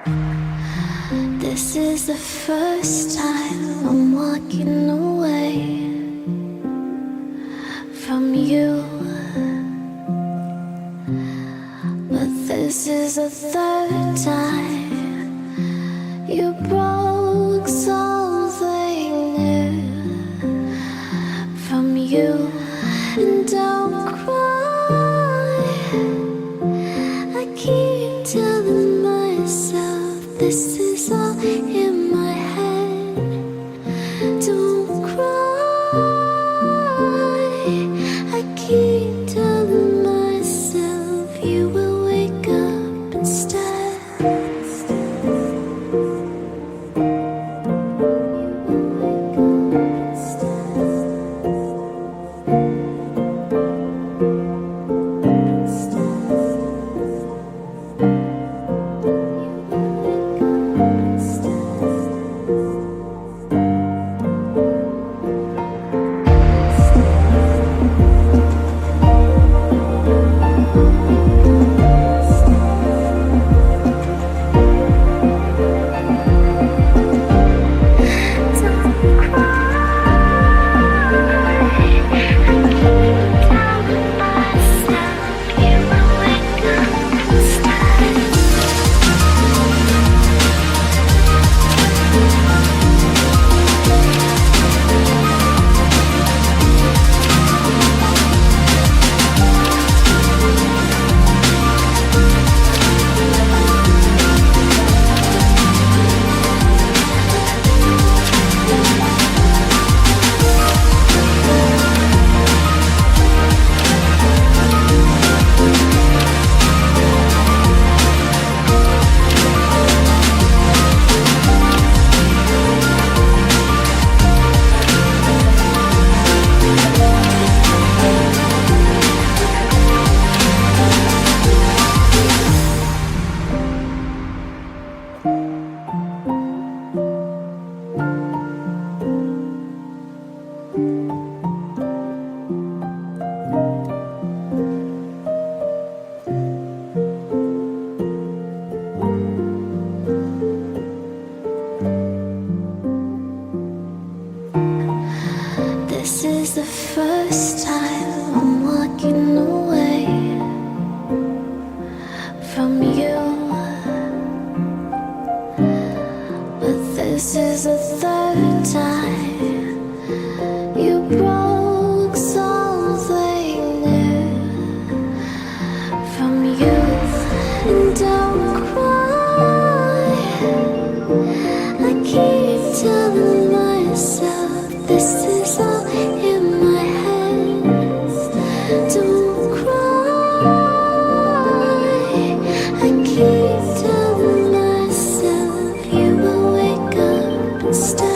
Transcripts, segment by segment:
This is the first time I'm walking away from you, but this is the third time you broke something new from you. And don't cry, I keep telling myself this is all in my head. Don't cry, I keep telling myself you will wake up instead. This is the first time I'm walking away from you, but this is the third time you broke something new from you. And don't cry, I keep telling myself this is all in my head. Don't cry, I keep telling myself you will wake up instead.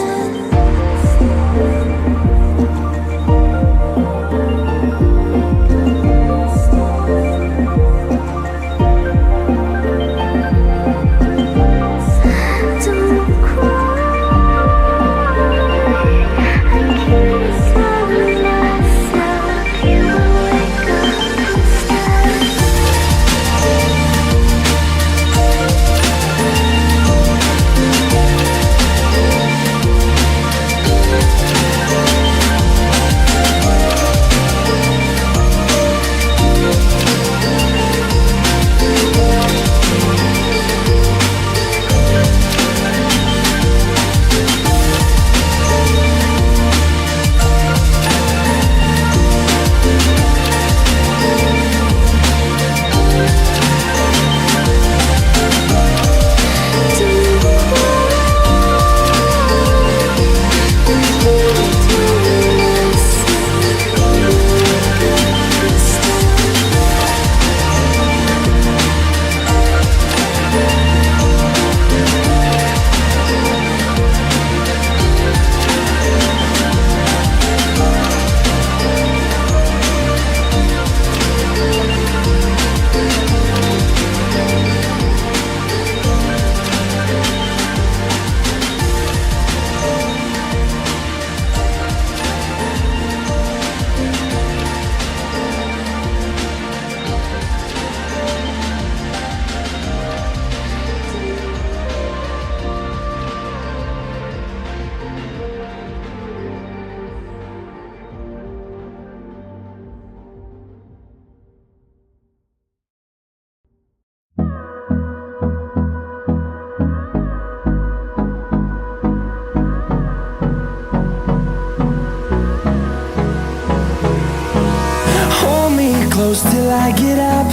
close till I get up.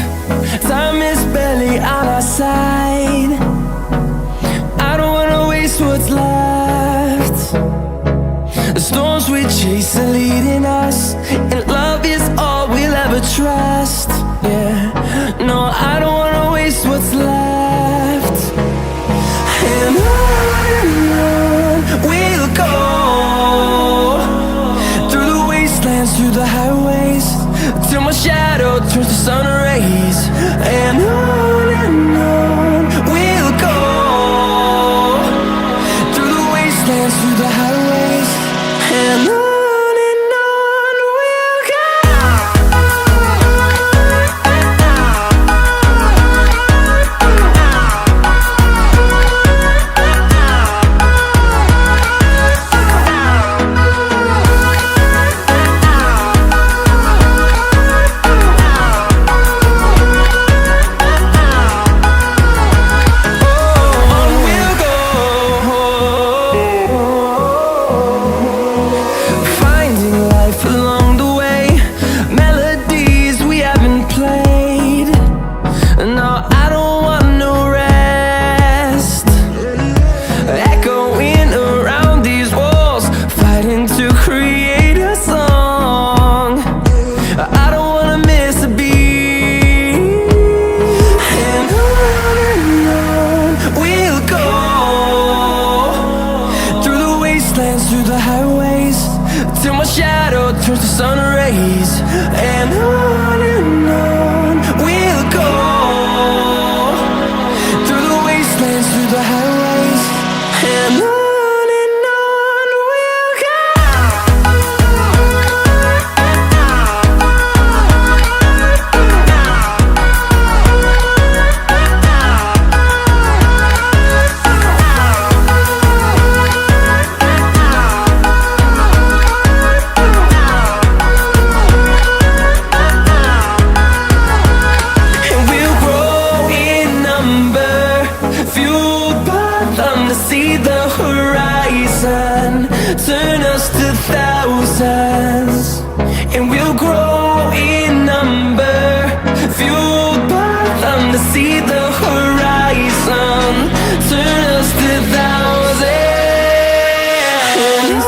Time is barely on our side. I don't wanna waste what's left. The storms we chase are leading us, and love is all we'll ever trust. Yeah, no, I don't wanna waste what's left. And on we'll go, through the wastelands, through the highways, till my shadow turns to sun rays. And on we'll go, through the wastelands, through the highways, and on. Through the highways, till my shadow turns to sun rays. And on we'll go, through the wastelands, through the highways, and on. See the horizon turn us to thousands, and we'll grow in number, fueled by them to see the horizon turn us to thousands. And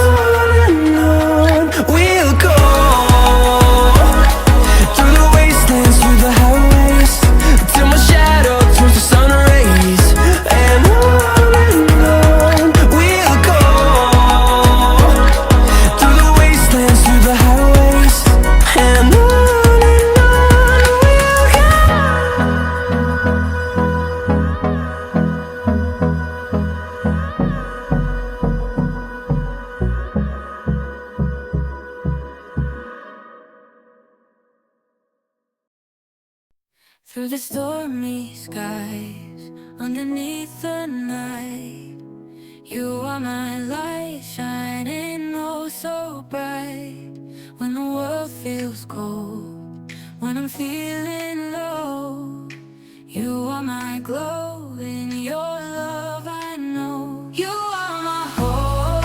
on we'll go, through the wastelands, through the highways, till my shadow turns to sun rays. And through the stormy skies, underneath the night, you are my light, shining oh so bright. When the world feels cold, when I'm feeling low, you are my glow, in your love I know. You are my hope,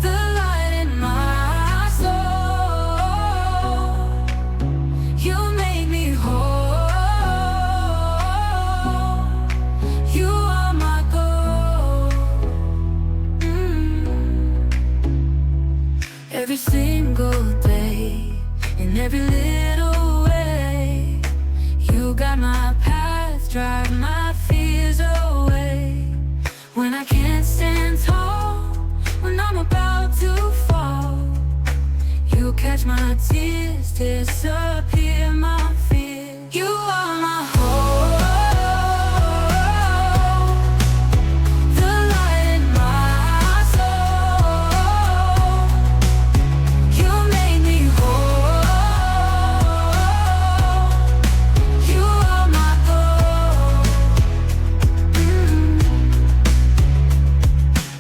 the light in my soul. You make me whole, you are my goal. Every single day, in every little way, you got my path, drive my fears away. When I can't stand tall, when I'm about to fall, you catch my tears, disappear my fear. You are my hope, the light in my soul. You make me whole, you are my goal.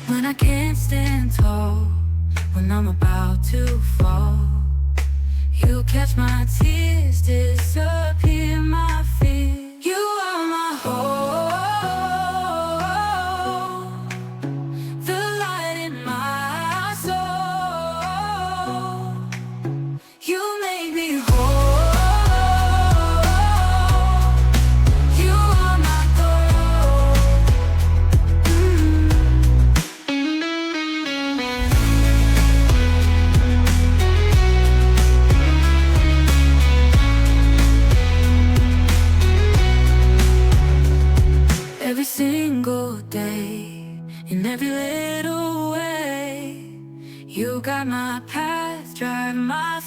When I can't stand tall, when I'm about to fall, you catch my tears, Guide my path, drive my